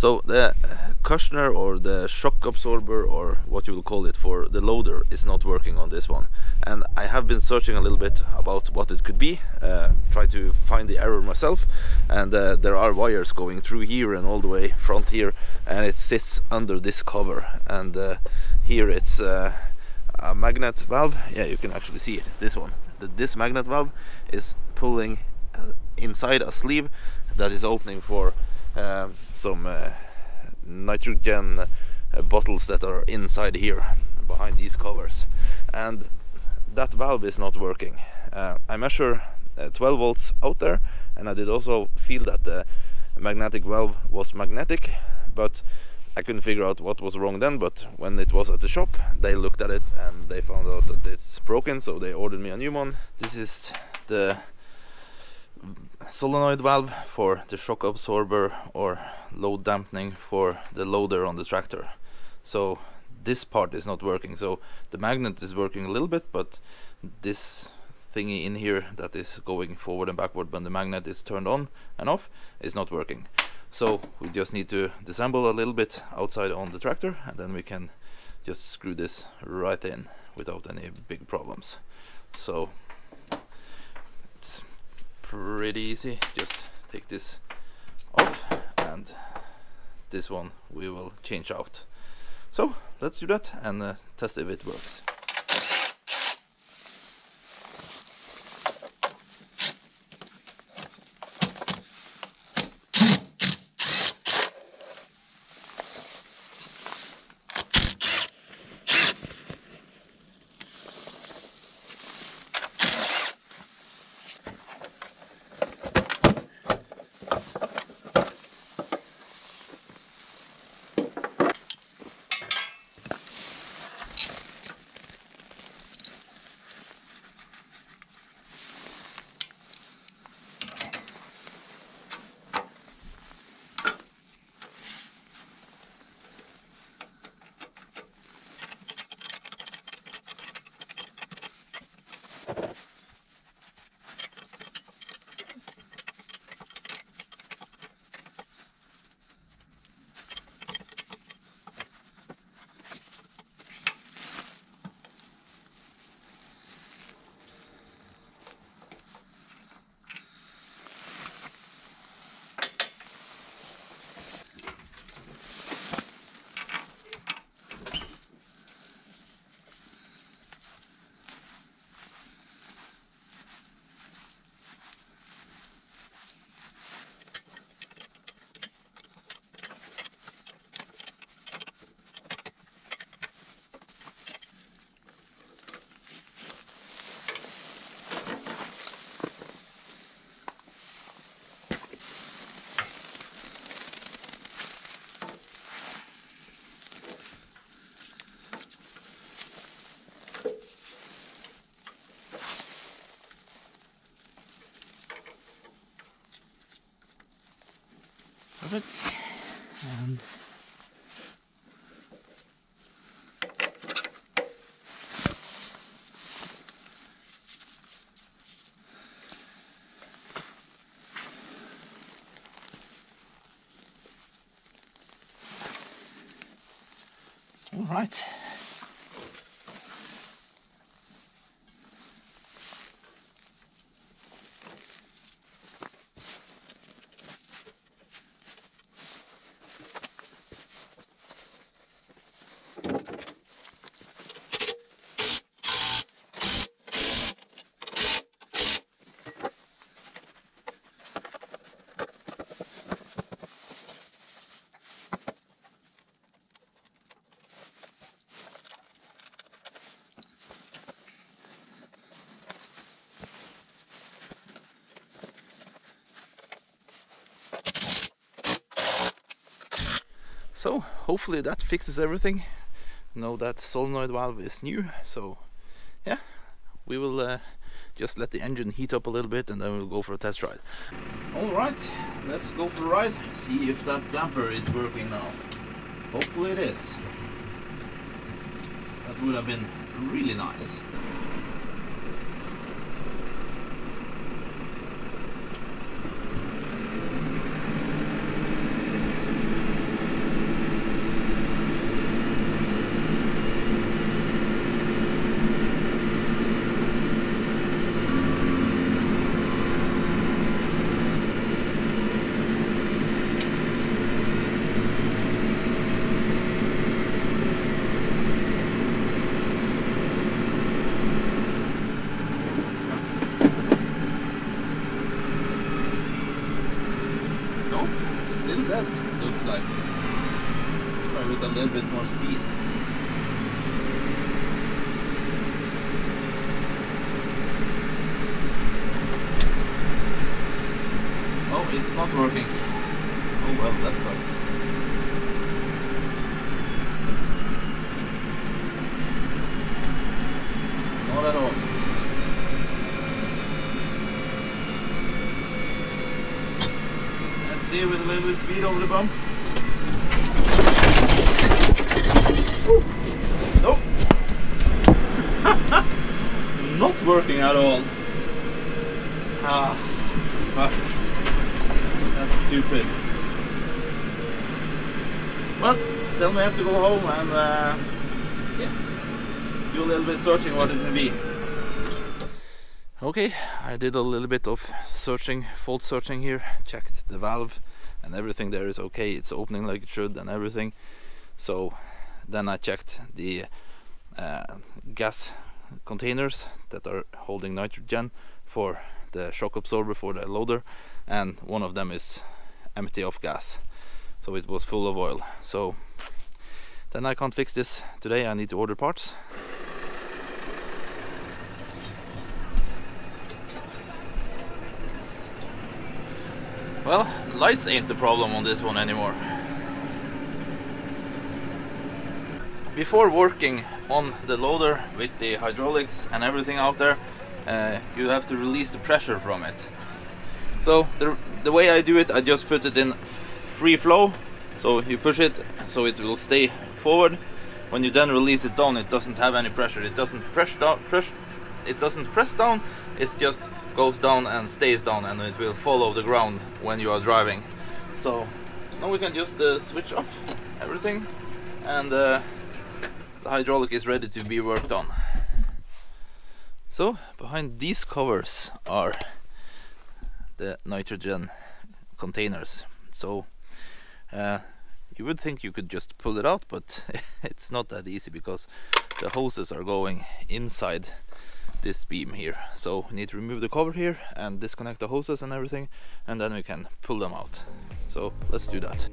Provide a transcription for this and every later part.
So the cushioner or the shock absorber, or what you will call it, for the loader is not working on this one, and I have been searching a little bit about what it could be, try to find the error myself, and there are wires going through here and all the way front here, and it sits under this cover, and here it's a magnet valve. Yeah, you can actually see it, this one. This magnet valve is pulling inside a sleeve that is opening for some nitrogen bottles that are inside here behind these covers, and that valve is not working. I measure 12 volts out there, and I did also feel that the magnetic valve was magnetic, but I couldn't figure out what was wrong then. But when it was at the shop, they looked at it and they found out that it's broken, so they ordered me a new one. This is the solenoid valve for the shock absorber or load dampening for the loader on the tractor. So this part is not working. So the magnet is working a little bit, but this thingy in here that is going forward and backward when the magnet is turned on and off is not working. So we just need to disassemble a little bit outside on the tractor, and then we can just screw this right in without any big problems. So it's pretty easy. Just take this off, and this one we will change out. So let's do that and test if it works. Perfect. And all right. So hopefully that fixes everything. Now that solenoid valve is new, so yeah, we will just let the engine heat up a little bit and then we'll go for a test ride. Alright, let's go for a ride, see if that damper is working now. Hopefully it is. That would have been really nice. looks like. Let's try with a little bit more speed. Oh, it's not working. Oh well, that sucks. Not at all. Let's see with a little bit of speed over the bump. Ooh. Nope. Not working at all. Ah, fuck. That's stupid. Well, then we have to go home and yeah, do a little bit searching what it can be. Okay, I did a little bit of searching, fault searching here, checked the valve and everything there is okay, it's opening like it should and everything. So then I checked the gas containers that are holding nitrogen for the shock absorber for the loader, and one of them is empty of gas, so it was full of oil. So then I can't fix this today, I need to order parts. Well, lights ain't the problem on this one anymore. Before working on the loader with the hydraulics and everything out there, you have to release the pressure from it. So the way I do it, I just put it in free flow. So you push it so it will stay forward. When you then release it down, it doesn't have any pressure. It doesn't press down. It doesn't press down. It just goes down and stays down, and it will follow the ground when you are driving. So now we can just switch off everything, and the hydraulic is ready to be worked on. So behind these covers are the nitrogen containers. So you would think you could just pull it out, but it's not that easy because the hoses are going inside this beam here. So we need to remove the cover here and disconnect the hoses and everything, and then we can pull them out. So let's do that.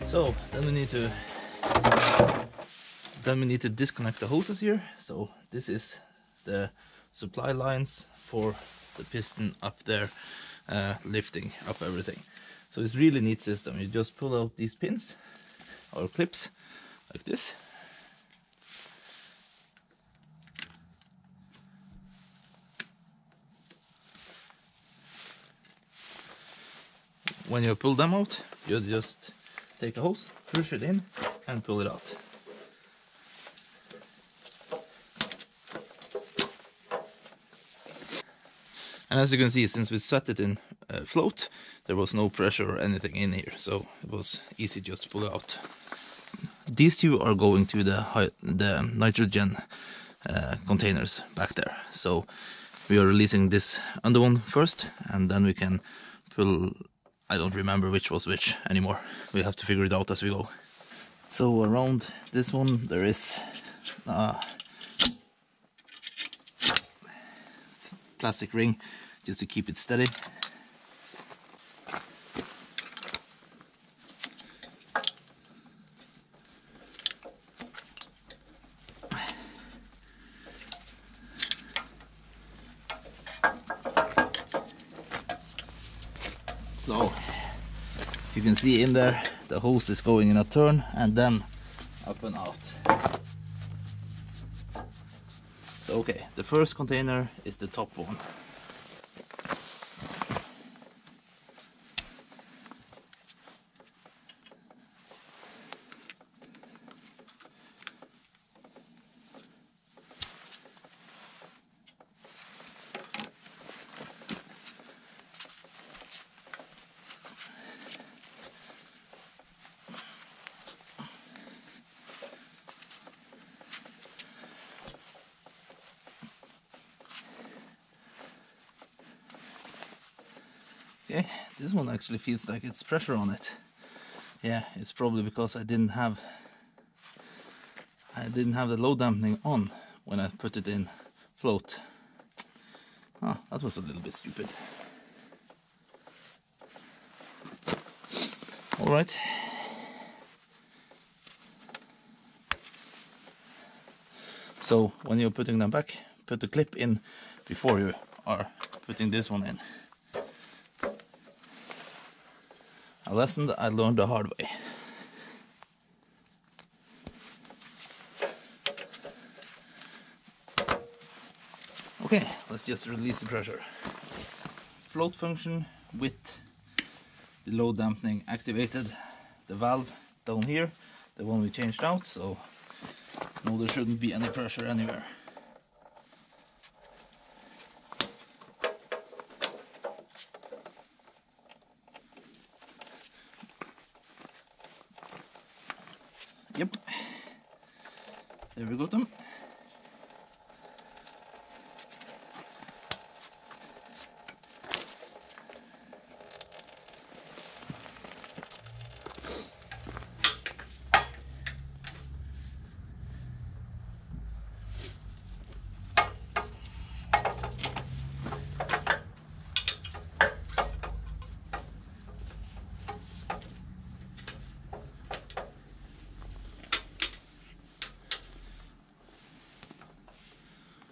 So then we need to disconnect the hoses here. So this is the supply lines for the piston up there, lifting up everything. So it's really neat system. You just pull out these pins or clips like this. When you pull them out, you just take a hose, push it in and pull it out. And as you can see, since we set it in float, there was no pressure or anything in here, so it was easy just to pull it out. These two are going to the nitrogen containers back there. So we are releasing this under one first, and then we can pull. I don't remember which was which anymore. We have to figure it out as we go. So around this one there is plastic ring just to keep it steady. So you can see in there the hose is going in a turn and then up and out. So okay, the first container is the top one. Okay, this one actually feels like it's pressure on it. Yeah, it's probably because I didn't have the low dampening on when I put it in float. Oh, that was a little bit stupid. Alright. So when you're putting them back, put the clip in before you are putting this one in. A lesson that I learned the hard way. Okay, let's just release the pressure. Float function with the low dampening activated. The valve down here, the one we changed out, so no, there shouldn't be any pressure anywhere. Yep, there we got them.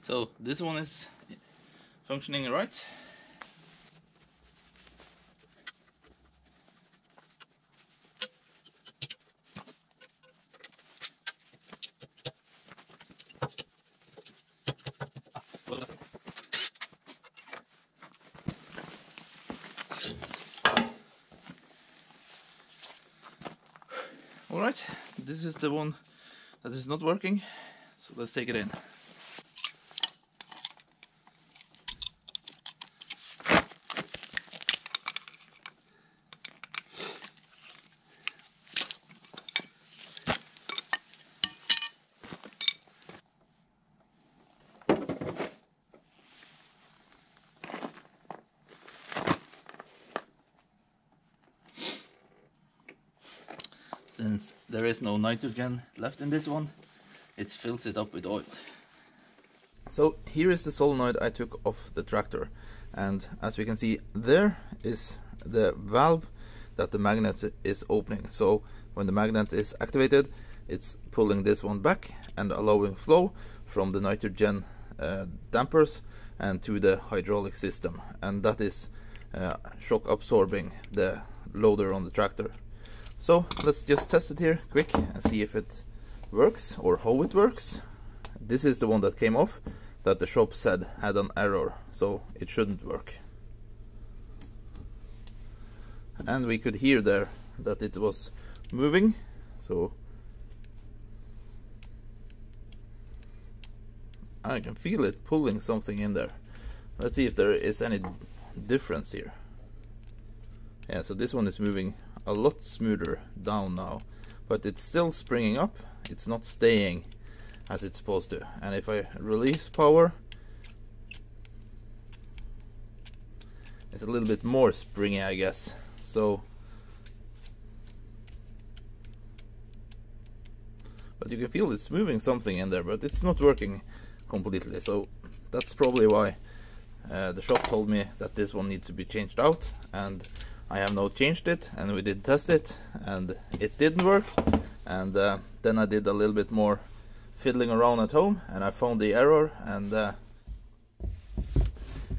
So this one is functioning right. Alright, this is the one that is not working, so let's take it in. Since there is no nitrogen left in this one, it fills it up with oil. So here is the solenoid I took off the tractor, and as we can see, there is the valve that the magnet is opening. So when the magnet is activated, it's pulling this one back and allowing flow from the nitrogen dampers and to the hydraulic system, and that is shock absorbing the loader on the tractor. So let's just test it here quick and see if it works or how it works. This is the one that came off that the shop said had an error, so it shouldn't work. And we could hear there that it was moving, so I can feel it pulling something in there. Let's see if there is any difference here. Yeah, so this one is moving a lot smoother down now, but it's still springing up. It's not staying as it's supposed to. And if I release power, it's a little bit more springy, I guess. So, but you can feel it's moving something in there, but it's not working completely. So that's probably why the shop told me that this one needs to be changed out, and I have now changed it, and we did test it, and it didn't work. And then I did a little bit more fiddling around at home, and I found the error. And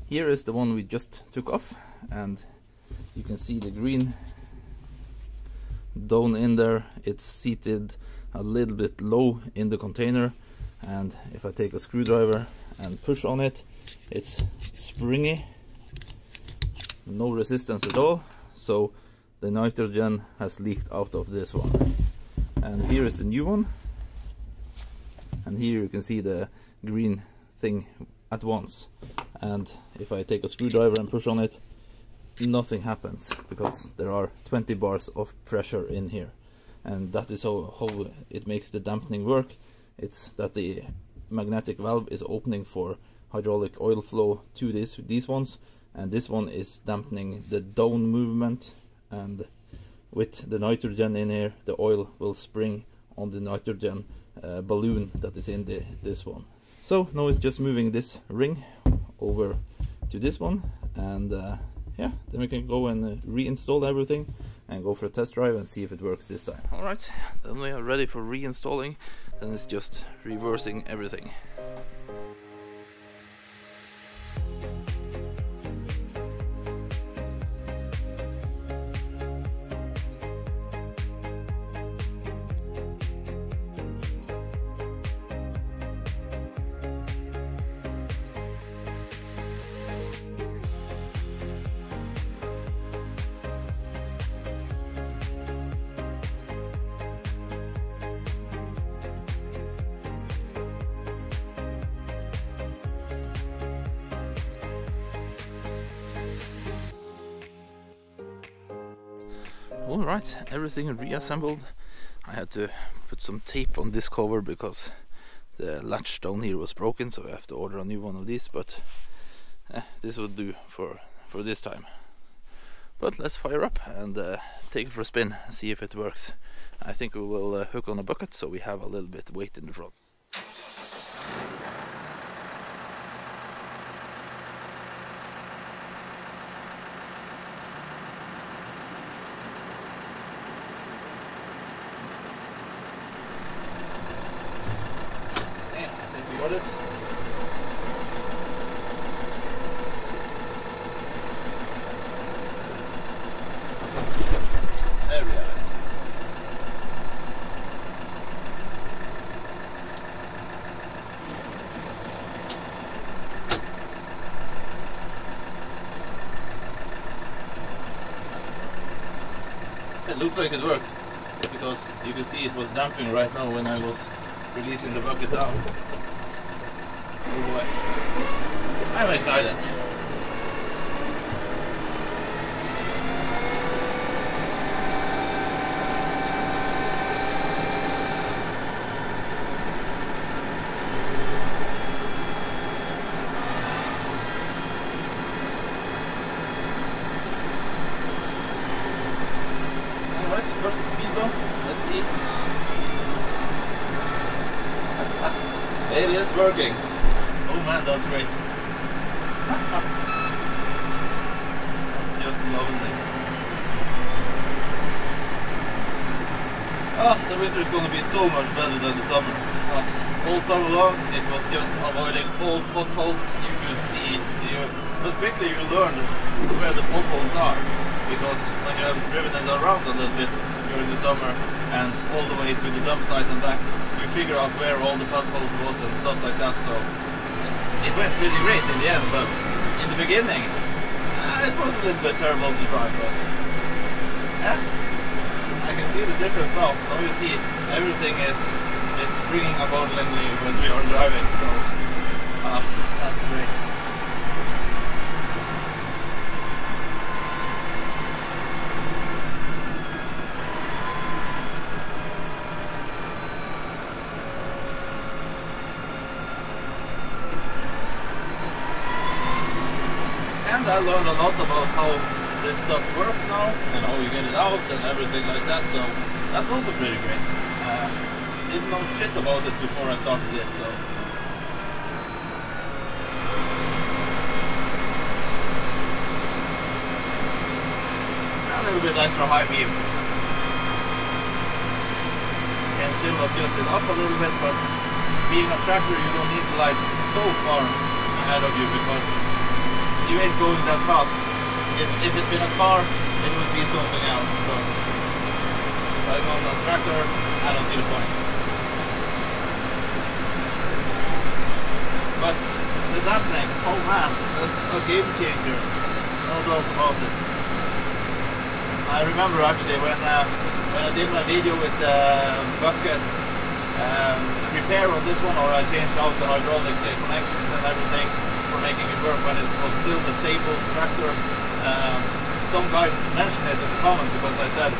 here is the one we just took off, and you can see the green down in there. It's seated a little bit low in the container, and if I take a screwdriver and push on it, it's springy, no resistance at all. So the nitrogen has leaked out of this one. And here is the new one, and here you can see the green thing at once. And if I take a screwdriver and push on it, nothing happens, because there are 20 bars of pressure in here. And that is how it makes the dampening work. It's that the magnetic valve is opening for hydraulic oil flow to these ones, and this one is dampening the down movement, and with the nitrogen in here the oil will spring on the nitrogen balloon that is in this one. So now it's just moving this ring over to this one, and yeah, then we can go and reinstall everything and go for a test drive and see if it works this time. Alright, then we are ready for reinstalling. Then it's just reversing everything. Alright, everything reassembled. I had to put some tape on this cover because the latch down here was broken, so I have to order a new one of these, but this will do for this time. But let's fire up and take it for a spin and see if it works. I think we will hook on a bucket so we have a little bit weight in the front. Got it. There we have it. It looks like it works, because you can see it was damping right now when I was releasing the bucket down. Oh boy, I'm excited. Alright, first speed bump, let's see. It is working. Oh man, that's great. That's just lovely. Oh, the winter is going to be so much better than the summer. All summer long, it was just avoiding all potholes you could see. But quickly you learn where the potholes are, because when you have driven it around a little bit during the summer and all the way to the dump site and back, you figure out where all the potholes was and stuff like that. So it went really great in the end, but in the beginning it was a little bit terrible to drive, but yeah, I can see the difference now. Now you see everything is springing accordingly when we are driving, so that's great. I learned a lot about how this stuff works now and how you get it out and everything like that, so that's also pretty great. Didn't know shit about it before I started this, so a little bit extra high beam. Can still adjust it up a little bit, but being a tractor you don't need the lights so far ahead of you because you ain't going that fast. If it'd been a car, it would be something else, but if I'm on a tractor, I don't see the point. But the dampening, oh man, that's a game changer, no doubt about it. I remember actually when I did my video with the bucket repair on this one, or I changed out the hydraulic connections and everything for making it work when it was still the Sable's tractor. Some guy mentioned it in the comment because I said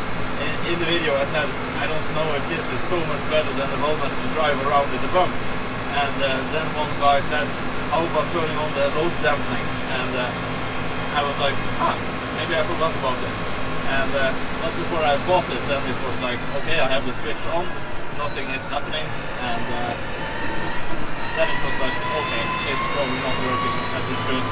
in the video, I said I don't know if this is so much better than the Holland to drive around with the bumps, and then one guy said how about turning on the load dampening, and I was like, maybe I forgot about it. And not before I bought it, then it was like, okay, I have the switch on, nothing is happening, and then it was like, okay, it's probably not working as it should.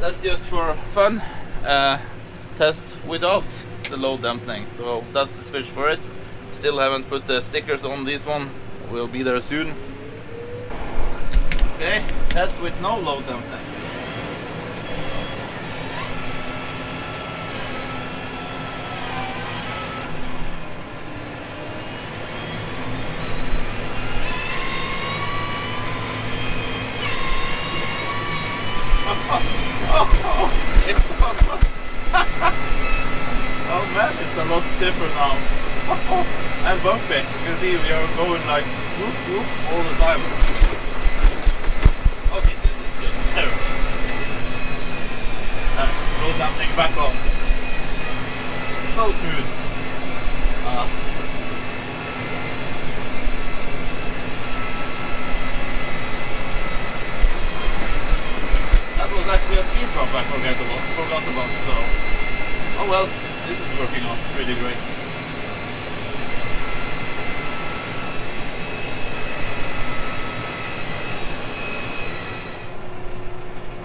That's just for fun, test without the load dampening. So that's the switch for it. Still haven't put the stickers on this one, will be there soon. Okay, test with no load dampening. It's oh man, it's a lot stiffer now. And bumpy. You can see we are going like whoop whoop all the time. Okay, this is just terrible. Roll that thing back on. So smooth. Was actually a speed bump I forgot about, so oh well, this is working out pretty great.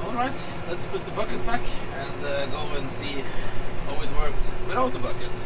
Alright, let's put the bucket back and go and see how it works without the bucket.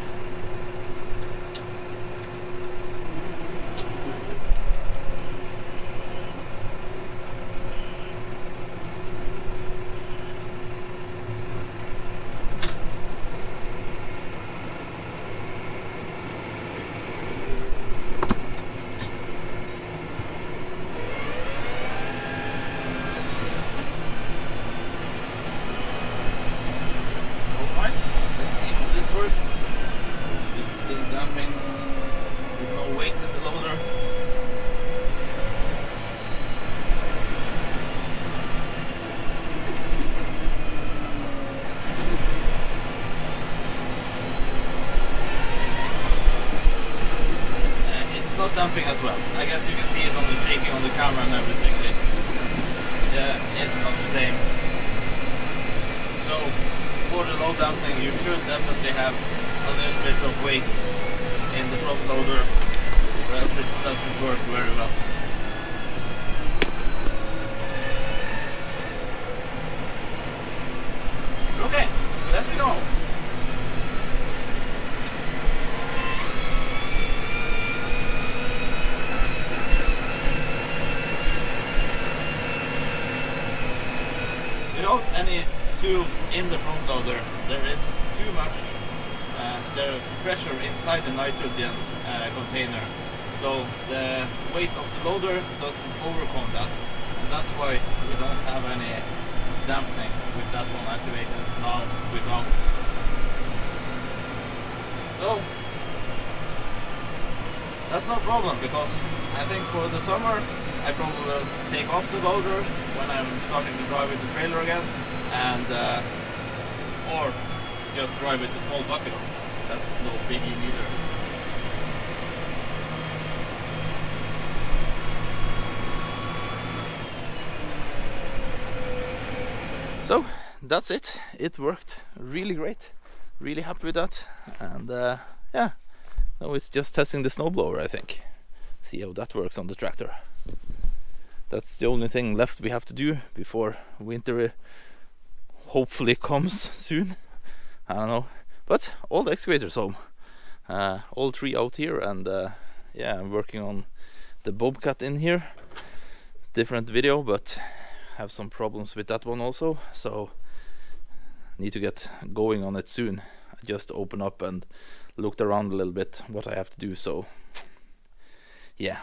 Dumping as well. I guess you can see it on the shaking on the camera and everything. It's not the same. So for the load damping, you should definitely have a little bit of weight in the front loader, or else it doesn't work very well. Okay, let me know. Without any tools in the front loader, there is too much the pressure inside the nitrogen container. So the weight of the loader doesn't overcome that. And that's why we don't have any dampening with that one activated now without. So that's no problem, because I think for the summer I probably will take off the loader when I'm starting to drive with the trailer again, and or just drive with the small bucket on. That's no biggie neither. So that's it. It worked really great. Really happy with that. And yeah, now it's just testing the snowblower, I think. See how that works on the tractor. That's the only thing left we have to do before winter hopefully comes soon. I don't know. But all the excavators home. All three out here, and yeah, I'm working on the Bobcat in here. Different video, but have some problems with that one also, so need to get going on it soon. I just opened up and looked around a little bit what I have to do, so yeah.